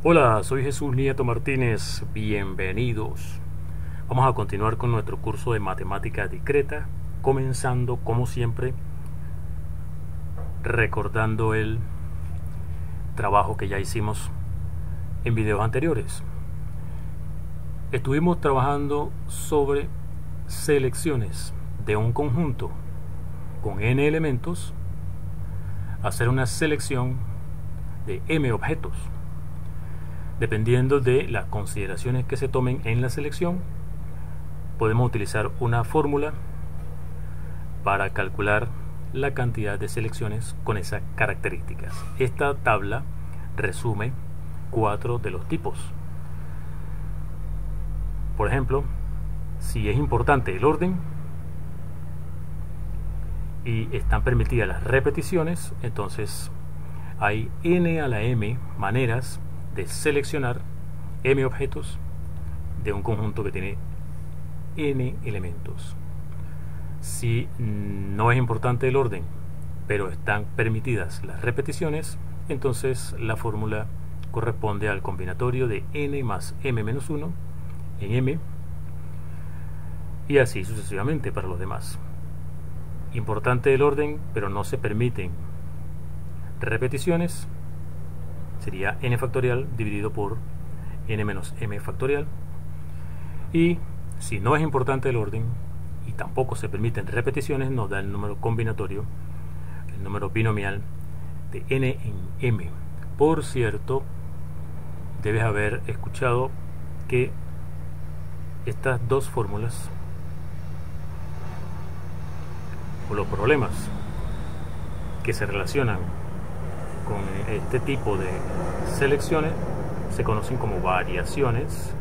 Hola, soy Jesús Nieto Martínez, bienvenidos. Vamos a continuar con nuestro curso de matemática discreta, comenzando como siempre recordando el trabajo que ya hicimos en videos anteriores. Estuvimos trabajando sobre selecciones de un conjunto con n elementos, hacer una selección de m objetos. Dependiendo de las consideraciones que se tomen en la selección, podemos utilizar una fórmula para calcular la cantidad de selecciones con esas características. Esta tabla resume 4 de los tipos. Por ejemplo, si es importante el orden y están permitidas las repeticiones, entonces hay n a la m maneras de seleccionar m objetos de un conjunto que tiene n elementos. Si no es importante el orden, pero están permitidas las repeticiones, entonces la fórmula corresponde al combinatorio de n más m menos 1 en m, y así sucesivamente para los demás. Importante el orden, pero no se permiten repeticiones, sería n factorial dividido por n menos m factorial. Y si no es importante el orden y tampoco se permiten repeticiones, nos da el número combinatorio, el número binomial de n en m. Por cierto, debes haber escuchado que estas dos fórmulas, o los problemas que se relacionan con este tipo de selecciones, se conocen como variaciones.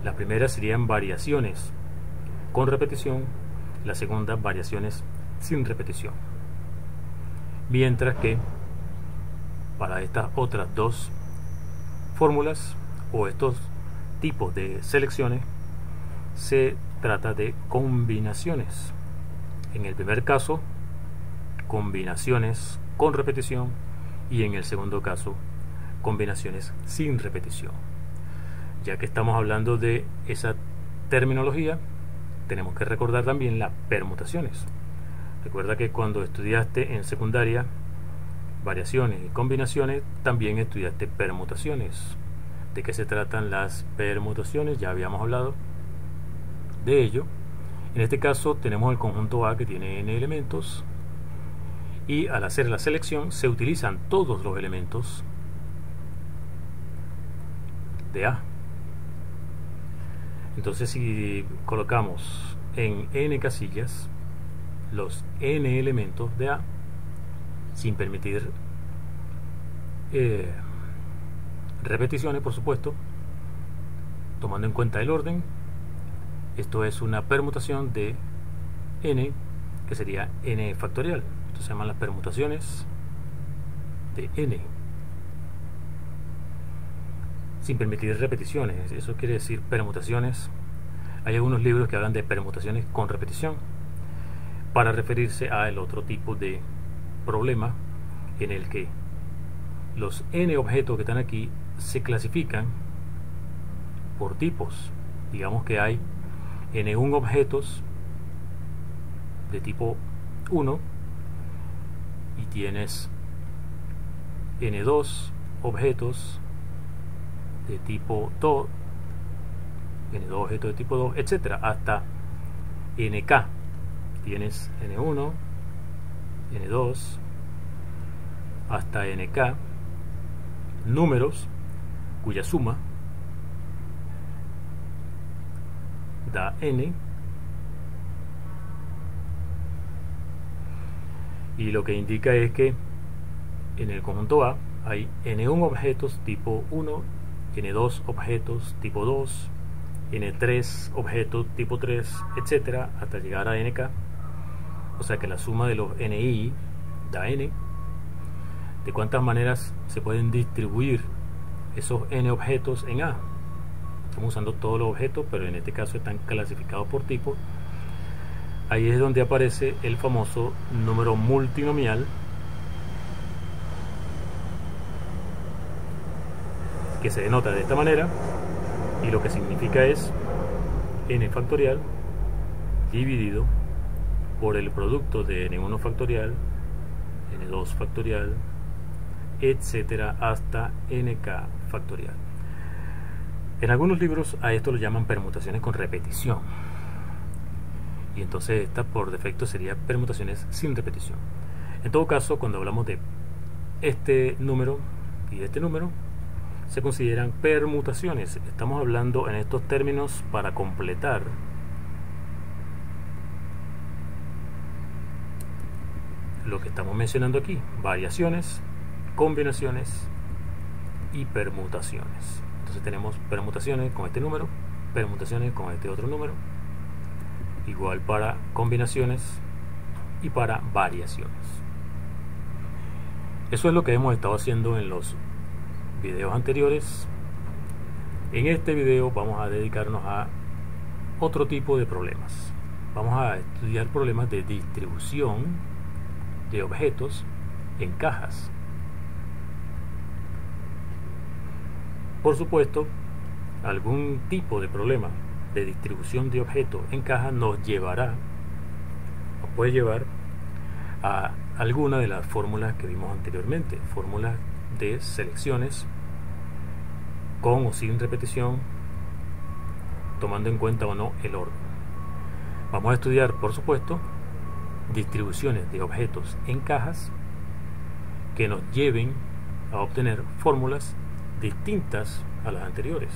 La primera serían variaciones con repetición, la segunda variaciones sin repetición. Mientras que para estas otras dos fórmulas o estos tipos de selecciones se trata de combinaciones. En el primer caso, combinaciones con repetición, y en el segundo caso, combinaciones sin repetición. Ya que estamos hablando de esa terminología, tenemos que recordar también las permutaciones. Recuerda que cuando estudiaste en secundaria variaciones y combinaciones, también estudiaste permutaciones. ¿De qué se tratan las permutaciones? Ya habíamos hablado de ello. En este caso tenemos el conjunto A que tiene n elementos, y al hacer la selección se utilizan todos los elementos de A. Entonces, si colocamos en n casillas los n elementos de A, sin permitir repeticiones, por supuesto, tomando en cuenta el orden, esto es una permutación de n, que sería n factorial. Esto se llaman las permutaciones de n, sin permitir repeticiones. Eso quiere decir permutaciones. Hay algunos libros que hablan de permutaciones con repetición para referirse a el otro tipo de problema en el que los n objetos que están aquí se clasifican por tipos. Digamos que hay n1 objetos de tipo 1 y tienes n2 objetos de tipo 2, n2 objetos de tipo 2, etcétera, hasta nk. Tienes n1, n2, hasta nk, números cuya suma da n, y lo que indica es que en el conjunto A hay n1 objetos tipo 1, n2 objetos tipo 2, n3 objetos tipo 3, etcétera, hasta llegar a nk. O sea que la suma de los ni da n. ¿De cuántas maneras se pueden distribuir esos n objetos en A? Estamos usando todos los objetos, pero en este caso están clasificados por tipo. Ahí es donde aparece el famoso número multinomial que se denota de esta manera, y lo que significa es n factorial dividido por el producto de n1 factorial, n2 factorial, etcétera, hasta nk factorial. En algunos libros a esto lo llaman permutaciones con repetición, y entonces esta por defecto sería permutaciones sin repetición. En todo caso, cuando hablamos de este número y de este número, se consideran permutaciones. Estamos hablando en estos términos para completar lo que estamos mencionando aquí: variaciones, combinaciones y permutaciones. Entonces tenemos permutaciones con este número, permutaciones con este otro número, igual para combinaciones y para variaciones. Eso es lo que hemos estado haciendo en los videos anteriores. En este video vamos a dedicarnos a otro tipo de problemas. Vamos a estudiar problemas de distribución de objetos en cajas. Por supuesto, algún tipo de problema de distribución de objetos en cajas nos puede llevar a alguna de las fórmulas que vimos anteriormente, fórmulas de selecciones con o sin repetición, tomando en cuenta o no el orden. Vamos a estudiar, por supuesto, distribuciones de objetos en cajas que nos lleven a obtener fórmulas distintas a las anteriores,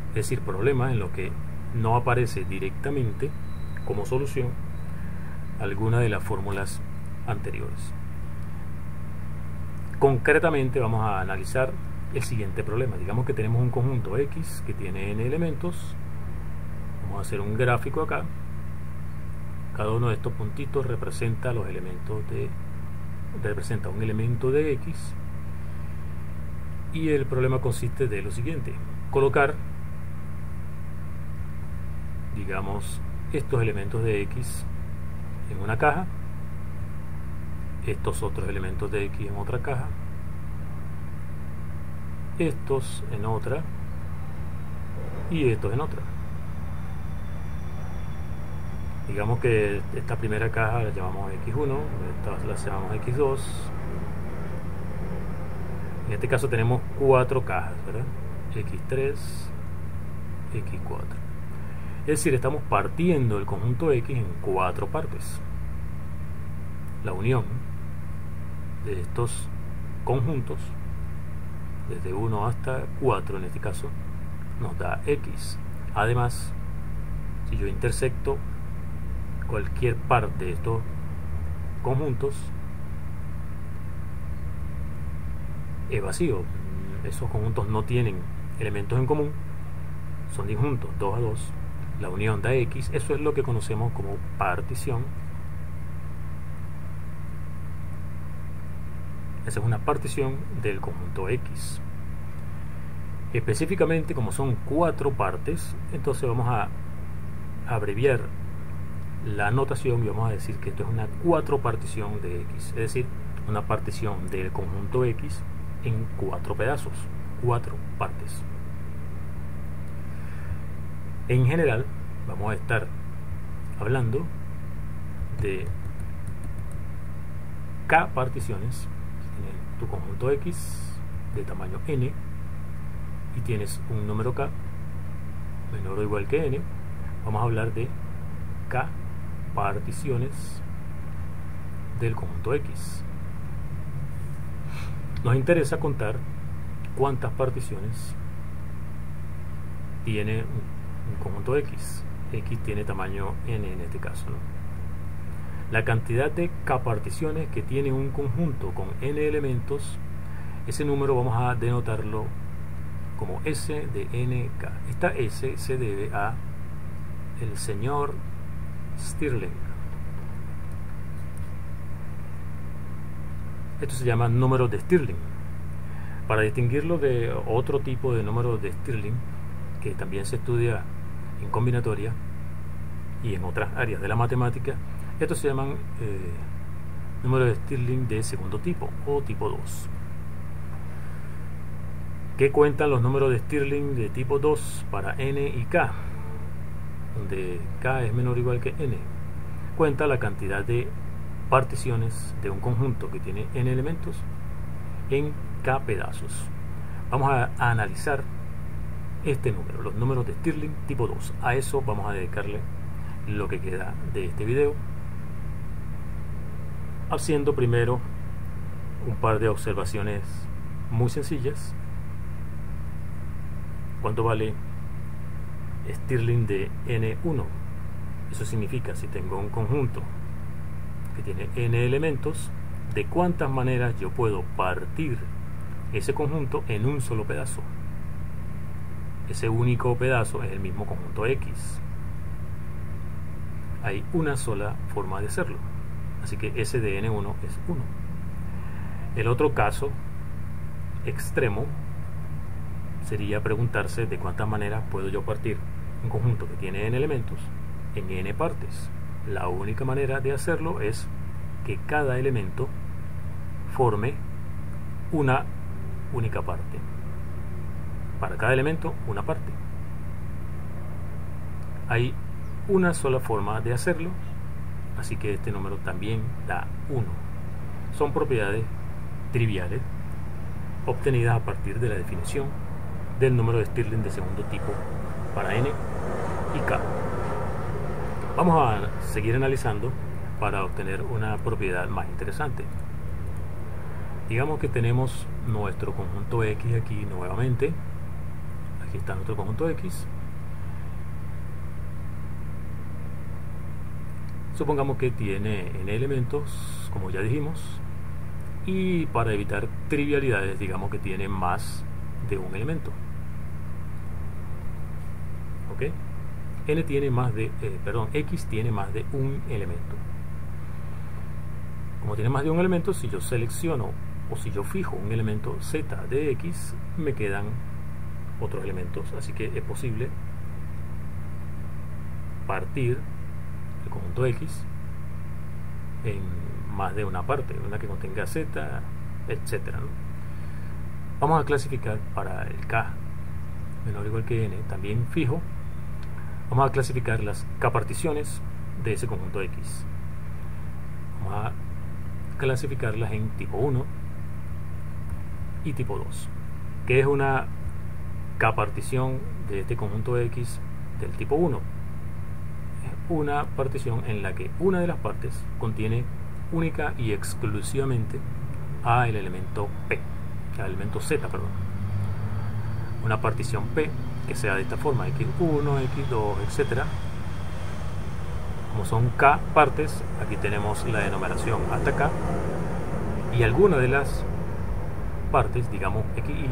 es decir, problemas en los que no aparece directamente como solución alguna de las fórmulas anteriores. Concretamente vamos a analizar el siguiente problema. Digamos que tenemos un conjunto X que tiene n elementos. Vamos a hacer un gráfico acá. Cada uno de estos puntitos representa los elementos representa un elemento de X, y el problema consiste de lo siguiente: colocar, digamos, estos elementos de X en una caja, estos otros elementos de X en otra caja, estos en otra y estos en otra. Digamos que esta primera caja la llamamos X1, esta la llamamos X2. En este caso tenemos 4 cajas, ¿verdad? X3, X4. Es decir, estamos partiendo el conjunto X en 4 partes. La unión de estos conjuntos, desde 1 hasta 4 en este caso, nos da X. Además, si yo intersecto cualquier parte de estos conjuntos, es vacío. Esos conjuntos no tienen elementos en común, son disjuntos 2 a 2. La unión da X. Eso es lo que conocemos como partición. Esa es una partición del conjunto X. Específicamente, como son 4 partes, entonces vamos a abreviar la notación y vamos a decir que esto es una 4 partición de X, es decir, una partición del conjunto X en 4 pedazos, 4 partes. En general vamos a estar hablando de K particiones. Tienes tu conjunto X de tamaño n y tienes un número K menor o igual que n. Vamos a hablar de K particiones del conjunto X. Nos interesa contar cuántas particiones tiene un conjunto X. X tiene tamaño n en este caso, ¿no? La cantidad de K particiones que tiene un conjunto con n elementos, ese número vamos a denotarlo como S de nk. Esta S se debe a el señor Stirling. Esto se llama número de Stirling. Para distinguirlo de otro tipo de número de Stirling que también se estudia en combinatoria y en otras áreas de la matemática, estos se llaman números de Stirling de segundo tipo o tipo 2. ¿Qué cuentan los números de Stirling de tipo 2 para n y k? Donde k es menor o igual que n. Cuenta la cantidad de particiones de un conjunto que tiene n elementos en k pedazos. Vamos a analizar este número, los números de Stirling tipo 2. A eso vamos a dedicarle lo que queda de este video, haciendo primero un par de observaciones muy sencillas. ¿Cuánto vale Stirling de n1? Eso significa, si tengo un conjunto que tiene n elementos, de cuántas maneras yo puedo partir ese conjunto en un solo pedazo. Ese único pedazo es el mismo conjunto X. Hay una sola forma de hacerlo, así que S de n1 es 1. El otro caso extremo sería preguntarse de cuántas maneras puedo yo partir un conjunto que tiene n elementos en n partes. La única manera de hacerlo es que cada elemento forme una única parte. Para cada elemento, una parte. Hay una sola forma de hacerlo, así que este número también da 1. Son propiedades triviales obtenidas a partir de la definición del número de Stirling de segundo tipo para n y k. Vamos a seguir analizando para obtener una propiedad más interesante. Digamos que tenemos nuestro conjunto X aquí nuevamente. Aquí está nuestro conjunto X. Supongamos que tiene n elementos, como ya dijimos, y para evitar trivialidades, digamos que tiene más de un elemento. ¿Ok? X tiene más de un elemento. Como tiene más de un elemento, si yo selecciono o si yo fijo un elemento z de X, me quedan otros elementos, así que es posible partir el conjunto X en más de una parte, una que contenga z, etcétera, ¿no? Vamos a clasificar para el k menor o igual que n, también fijo. Vamos a clasificar las k particiones de ese conjunto X. Vamos a clasificarlas en tipo 1 y tipo 2. ¿Qué es una k partición de este conjunto X del tipo 1? Es una partición en la que una de las partes contiene única y exclusivamente al elemento P, al elemento Z, perdón. Una partición P que sea de esta forma, X1, X2, etcétera. Como son k partes, aquí tenemos la enumeración hasta k, y alguna de las partes, digamos xy,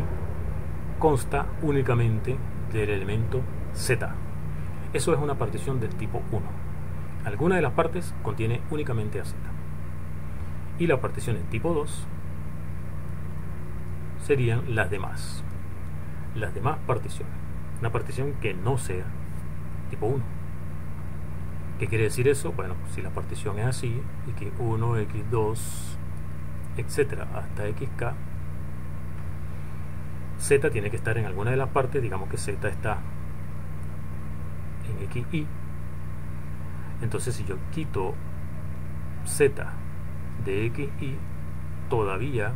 consta únicamente del elemento z. Eso es una partición del tipo 1. Alguna de las partes contiene únicamente a z. Y la partición en tipo 2 serían las demás. Las demás particiones. Una partición que no sea tipo 1. ¿Qué quiere decir eso? Bueno, si la partición es así, x1, x2, etcétera, hasta xk, z tiene que estar en alguna de las partes. Digamos que z está en xy. Entonces, si yo quito z de xy, todavía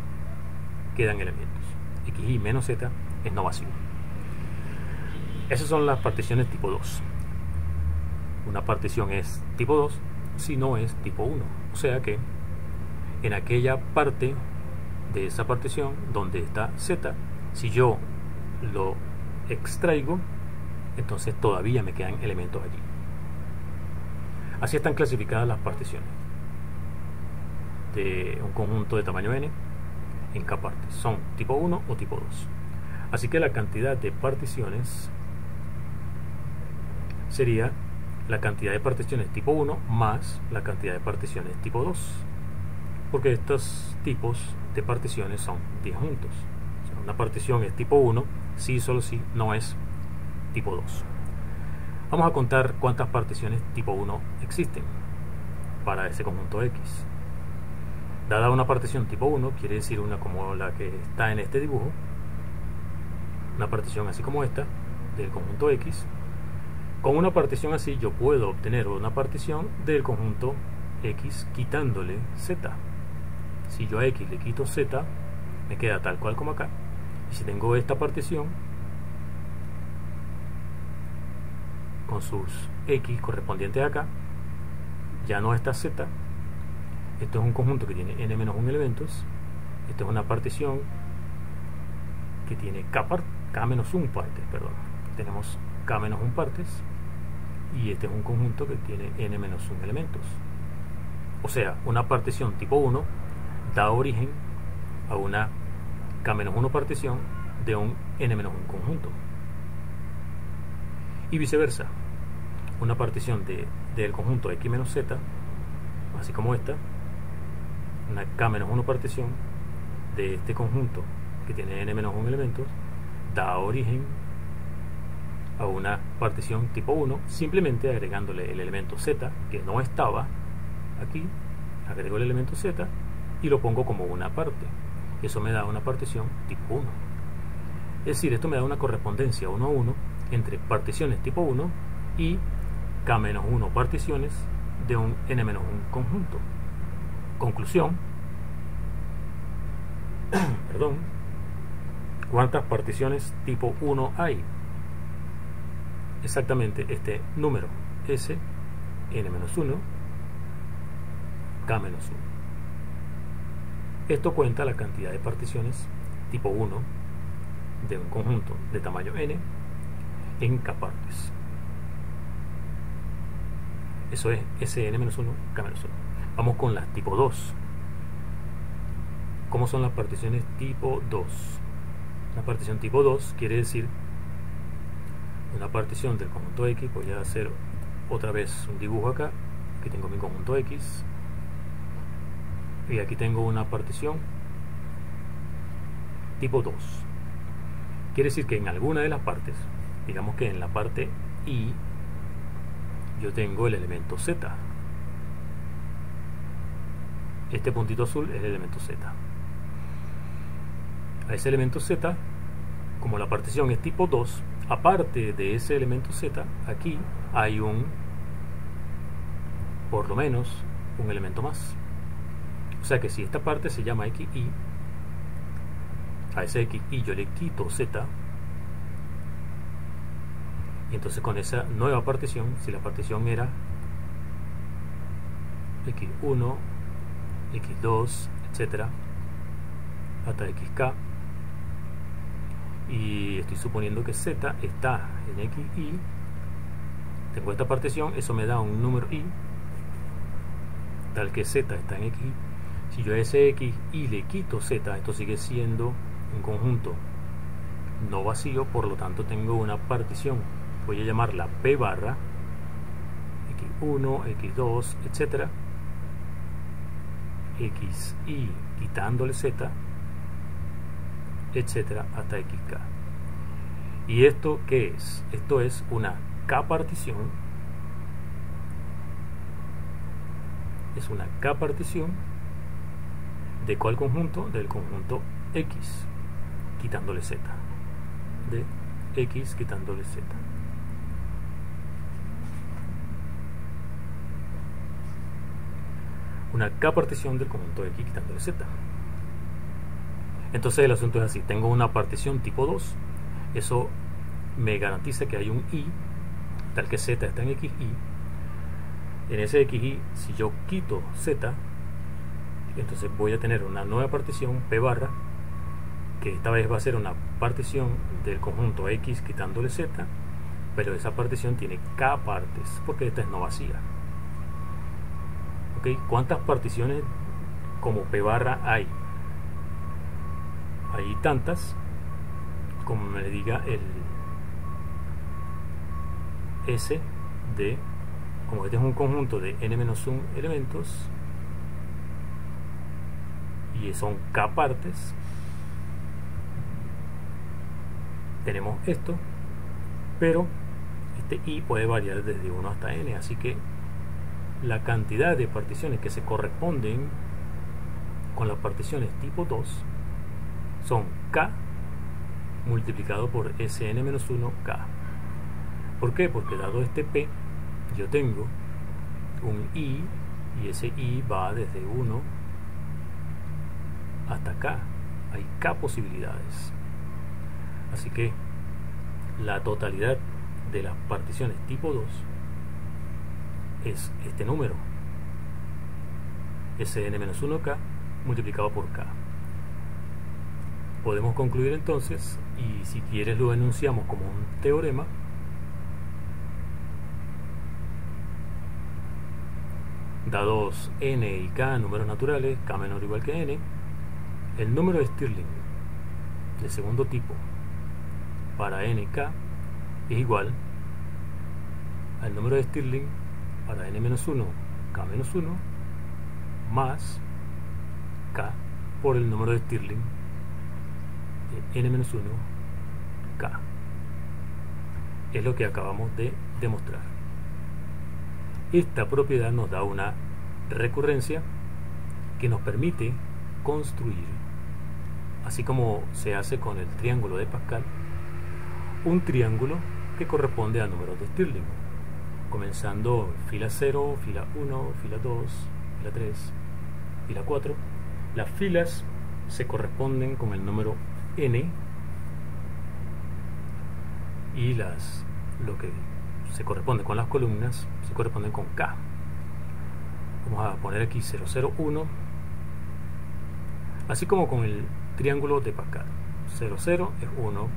quedan elementos. Xy menos z es no vacío. Esas son las particiones tipo 2. Una partición es tipo 2 si no es tipo 1. O sea que en aquella parte de esa partición donde está z, si yo lo extraigo, entonces todavía me quedan elementos allí. Así están clasificadas las particiones de un conjunto de tamaño n en k partes. Son tipo 1 o tipo 2. Así que la cantidad de particiones sería la cantidad de particiones tipo 1 más la cantidad de particiones tipo 2, porque estos tipos de particiones son disjuntos. O sea, una partición es tipo 1 si solo si no es tipo 2. Vamos a contar cuántas particiones tipo 1 existen para ese conjunto X. Dada una partición tipo 1, quiere decir una como la que está en este dibujo, una partición así como esta del conjunto X. Con una partición así yo puedo obtener una partición del conjunto X quitándole Z. Si yo a X le quito Z, me queda tal cual como acá. Y si tengo esta partición con sus X correspondientes acá, ya no está Z. Esto es un conjunto que tiene n-1 elementos. Esto es una partición que tiene k-1 partes, perdón. Tenemos k-1 partes. Y este es un conjunto que tiene n-1 elementos. O sea, una partición tipo 1 da origen a una k-1 partición de un n-1 conjunto. Y viceversa, una partición del conjunto x-z, así como esta, una k-1 partición de este conjunto que tiene n-1 elementos, da origen a una partición tipo 1, simplemente agregándole el elemento z, que no estaba aquí, agrego el elemento z y lo pongo como una parte. Eso me da una partición tipo 1. Es decir, esto me da una correspondencia 1 a 1 entre particiones tipo 1 y k-1 particiones de un n-1 conjunto. Conclusión. Perdón. ¿Cuántas particiones tipo 1 hay? Exactamente este número, S, n-1, k-1. Esto cuenta la cantidad de particiones tipo 1 de un conjunto de tamaño n en k partes. Eso es Sn-1, k-1. Vamos con las tipo 2. ¿Cómo son las particiones tipo 2? La partición tipo 2 quiere decir una partición del conjunto X. Voy a hacer otra vez un dibujo acá. Aquí tengo mi conjunto X y aquí tengo una partición tipo 2. Quiere decir que en alguna de las partes, digamos que en la parte I, yo tengo el elemento Z. Este puntito azul es el elemento Z. A ese elemento Z, como la partición es tipo 2, aparte de ese elemento Z, aquí hay por lo menos un elemento más. O sea que si esta parte se llama XY, a ese XY yo le quito Z, y entonces con esa nueva partición, si la partición era X1, X2, etcétera, hasta XK, y estoy suponiendo que Z está en XY, tengo esta partición, eso me da un número I, tal que Z está en XY. Si yo a ese XY le quito Z, esto sigue siendo un conjunto no vacío, por lo tanto tengo una partición, voy a llamarla P barra, X1, X2, etcétera, XY quitándole Z, etcétera, hasta XK. ¿Y esto qué es? Esto es una K partición. Es una K partición ¿de cuál conjunto? Del conjunto X quitándole Z, de X quitándole Z. Una K partición del conjunto X quitándole Z. Entonces el asunto es así: tengo una partición tipo 2, eso me garantiza que hay un Y, tal que Z está en XY. En ese XY, si yo quito Z, entonces voy a tener una nueva partición P barra, que esta vez va a ser una partición del conjunto X quitándole Z, pero esa partición tiene K partes, porque esta es no vacía. ¿Ok? ¿Cuántas particiones como P barra hay? Hay tantas como me diga el S de, como este es un conjunto de n-1 elementos y son K partes, tenemos esto, pero este I puede variar desde 1 hasta n, así que la cantidad de particiones que se corresponden con las particiones tipo 2 son K multiplicado por Sn-1k. ¿Por qué? Porque dado este P, yo tengo un I, y ese I va desde 1 hasta K. Hay K posibilidades. Así que la totalidad de las particiones tipo 2 es este número, Sn-1k multiplicado por K. Podemos concluir entonces, y si quieres lo enunciamos como un teorema, dados n y k números naturales, k menor o igual que n, el número de Stirling de segundo tipo para nk es igual al número de Stirling para n-1, k-1, más k por el número de Stirling de n-1, k. Es lo que acabamos de demostrar. Esta propiedad nos da una recurrencia que nos permite construir, así como se hace con el triángulo de Pascal, un triángulo que corresponde a números de Stirling, comenzando fila 0, fila 1, fila 2, fila 3, fila 4. Las filas se corresponden con el número n y lo que se corresponde con las columnas se corresponden con k. Vamos a poner aquí 0, 0, 1, así como con el triángulo de Pascal. 0, 0 es 1,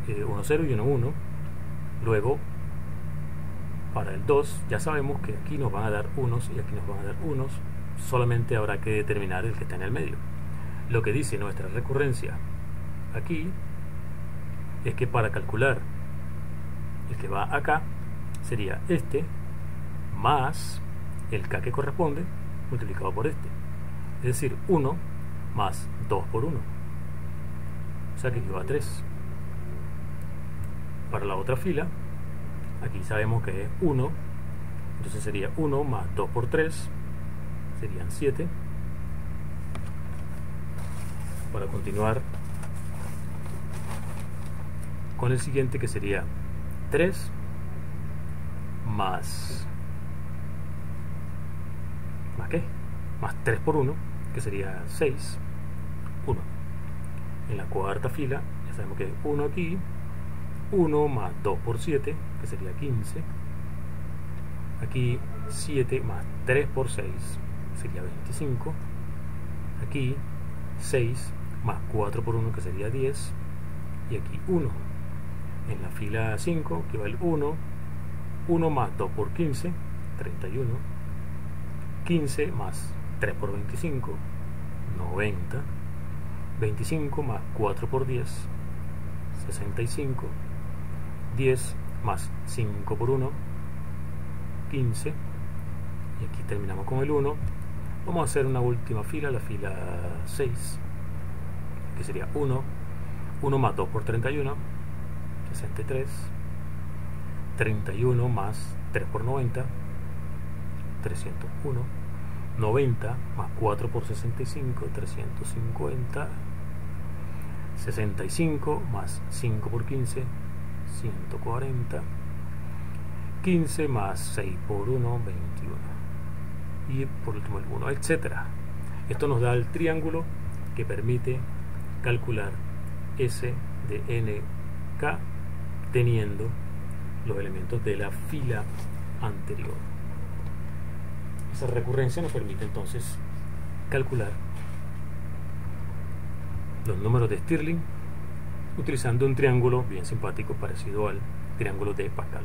1, 0 y 1, 1. Luego, para el 2, ya sabemos que aquí nos van a dar unos y aquí nos van a dar unos. Solamente habrá que determinar el que está en el medio. Lo que dice nuestra recurrencia aquí es que para calcular el que va acá sería este más el k que corresponde multiplicado por este. Es decir, 1 más 2 por 1. O sea que aquí va 3. Para la otra fila, aquí sabemos que es 1, entonces sería 1 más 2 por 3, serían 7. Para continuar con el siguiente, que sería 3 más ¿qué? Más 3 por 1, que sería 6, 1. En la cuarta fila, ya sabemos que es 1 aquí, 1 más 2 por 7, que sería 15. Aquí 7 más 3 por 6 sería 25. Aquí 6 más 4 por 1, que sería 10. Y aquí 1. En la fila 5, que va el 1, 1 más 2 por 15, 31. 15 más 3 por 25, 90. 25 más 4 por 10, 65. 10 más 5 por 1, 15. Y aquí terminamos con el 1. Vamos a hacer una última fila, la fila 6, que sería 1. 1 más 2 por 31, 63. 31 más 3 por 90, 301. 90 más 4 por 65, 350. 65 más 5 por 15, 140. 15 más 6 por 1, 21. Y por último el 1, etcétera. Esto nos da el triángulo que permite calcular S de nk teniendo los elementos de la fila anterior. Esa recurrencia nos permite entonces calcular los números de Stirling utilizando un triángulo bien simpático parecido al triángulo de Pascal.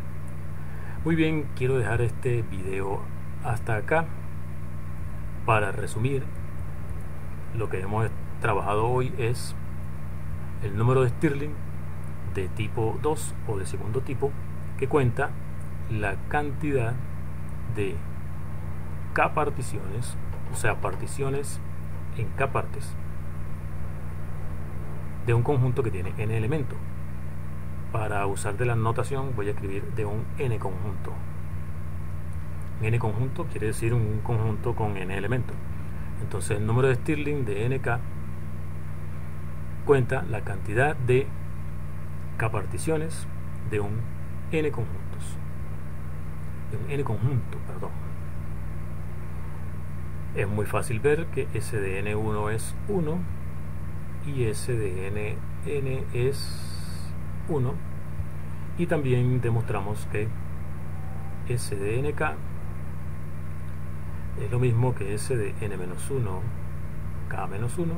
Muy bien, quiero dejar este video hasta acá. Para resumir, lo que hemos trabajado hoy es el número de Stirling de tipo 2 o de segundo tipo, que cuenta la cantidad de k particiones, o sea, particiones en k partes de un conjunto que tiene n elementos. Para usar de la notación voy a escribir de un n conjunto. N conjunto quiere decir un conjunto con n elementos. Entonces el número de Stirling de nk cuenta la cantidad de k-particiones de un n conjuntos. De un n conjunto, perdón. Es muy fácil ver que S de n1 es 1 y S de n es 1, y también demostramos que S de nk es lo mismo que S de n-1 k-1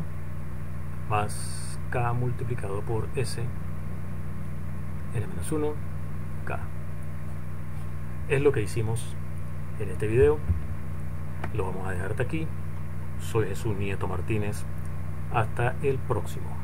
más k multiplicado por S n-1 k. Es lo que hicimos en este video. Lo vamos a dejar hasta aquí. Soy Jesús Nieto Martínez. Hasta el próximo.